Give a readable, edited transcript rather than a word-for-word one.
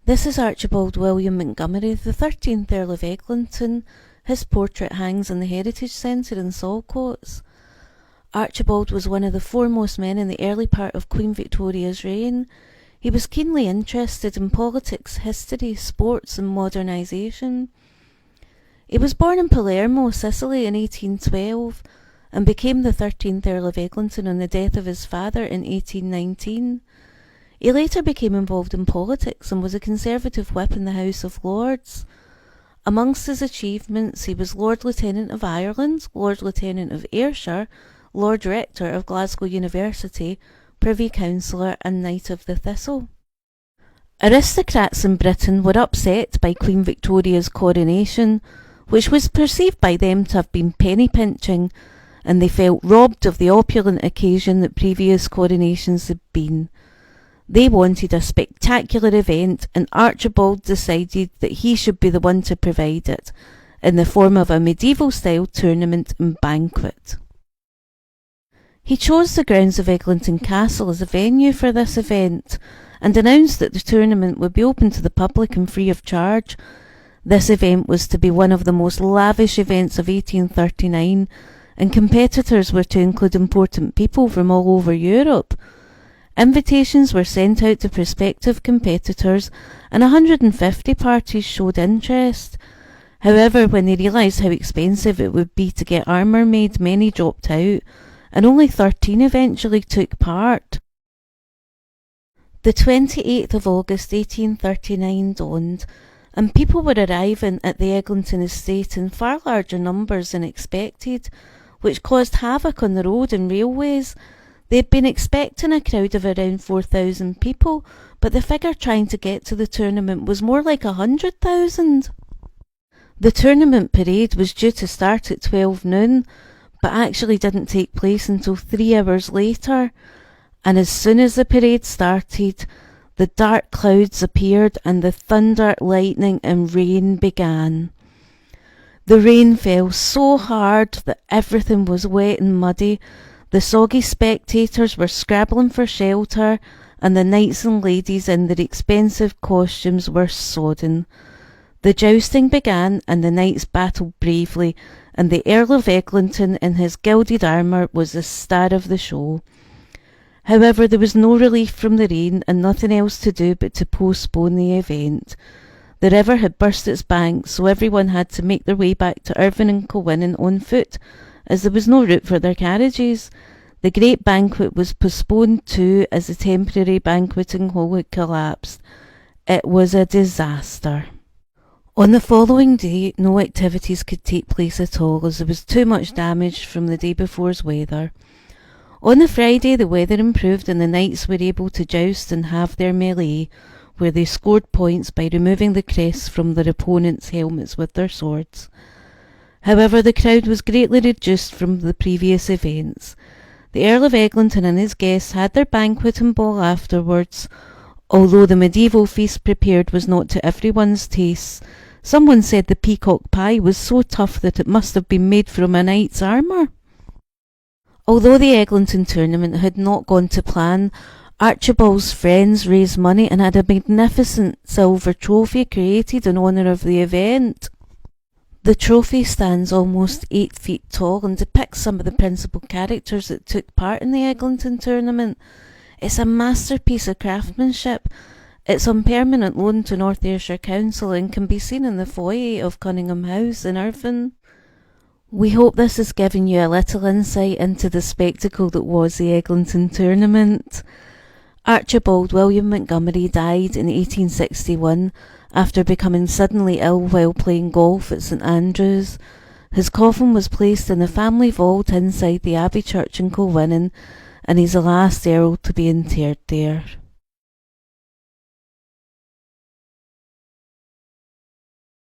This is Archibald William Montgomerie, the 13th Earl of Eglinton. His portrait hangs in the Heritage Centre in Saltcoats. Archibald was one of the foremost men in the early part of Queen Victoria's reign. He was keenly interested in politics, history, sports and modernisation. He was born in Palermo, Sicily in 1812 and became the 13th Earl of Eglinton on the death of his father in 1819. He later became involved in politics and was a Conservative whip in the House of Lords. Amongst his achievements, he was Lord Lieutenant of Ireland, Lord Lieutenant of Ayrshire, Lord Rector of Glasgow University, Privy Councillor and Knight of the Thistle. Aristocrats in Britain were upset by Queen Victoria's coronation, which was perceived by them to have been penny-pinching, and they felt robbed of the opulent occasion that previous coronations had been. They wanted a spectacular event, and Archibald decided that he should be the one to provide it, in the form of a medieval-style tournament and banquet. He chose the grounds of Eglinton Castle as a venue for this event, and announced that the tournament would be open to the public and free of charge. This event was to be one of the most lavish events of 1839, and competitors were to include important people from all over Europe. Invitations were sent out to prospective competitors, and 150 parties showed interest. However, when they realised how expensive it would be to get armour made, many dropped out, and only 13 eventually took part. The 28th of August 1839 dawned, and people were arriving at the Eglinton estate in far larger numbers than expected, which caused havoc on the road and railways. They had been expecting a crowd of around 4,000 people, but the figure trying to get to the tournament was more like 100,000. The tournament parade was due to start at 12 noon, but actually didn't take place until 3 hours later, and as soon as the parade started, the dark clouds appeared and the thunder, lightning and rain began. The rain fell so hard that everything was wet and muddy. The soggy spectators were scrabbling for shelter, and the knights and ladies in their expensive costumes were sodden. The jousting began, and the knights battled bravely, and the Earl of Eglinton in his gilded armour was the star of the show. However, there was no relief from the rain, and nothing else to do but to postpone the event. The river had burst its banks, so everyone had to make their way back to Irvine and Kilwinning on foot, as there was no route for their carriages. The great banquet was postponed too, as the temporary banqueting hall had collapsed. It was a disaster. On the following day, no activities could take place at all, as there was too much damage from the day before's weather. On the Friday, the weather improved and the knights were able to joust and have their melee, where they scored points by removing the crests from their opponents' helmets with their swords. However, the crowd was greatly reduced from the previous events. The Earl of Eglinton and his guests had their banquet and ball afterwards, although the medieval feast prepared was not to everyone's taste. Someone said the peacock pie was so tough that it must have been made from a knight's armour. Although the Eglinton tournament had not gone to plan, Archibald's friends raised money and had a magnificent silver trophy created in honour of the event. The trophy stands almost 8 feet tall and depicts some of the principal characters that took part in the Eglinton tournament. It's a masterpiece of craftsmanship. It's on permanent loan to North Ayrshire Council and can be seen in the foyer of Cunningham House in Irvine. We hope this has given you a little insight into the spectacle that was the Eglinton tournament. Archibald William Montgomerie died in 1861 after becoming suddenly ill while playing golf at St Andrews. His coffin was placed in the family vault inside the Abbey Church in Kilwinning, and he's the last Earl to be interred there.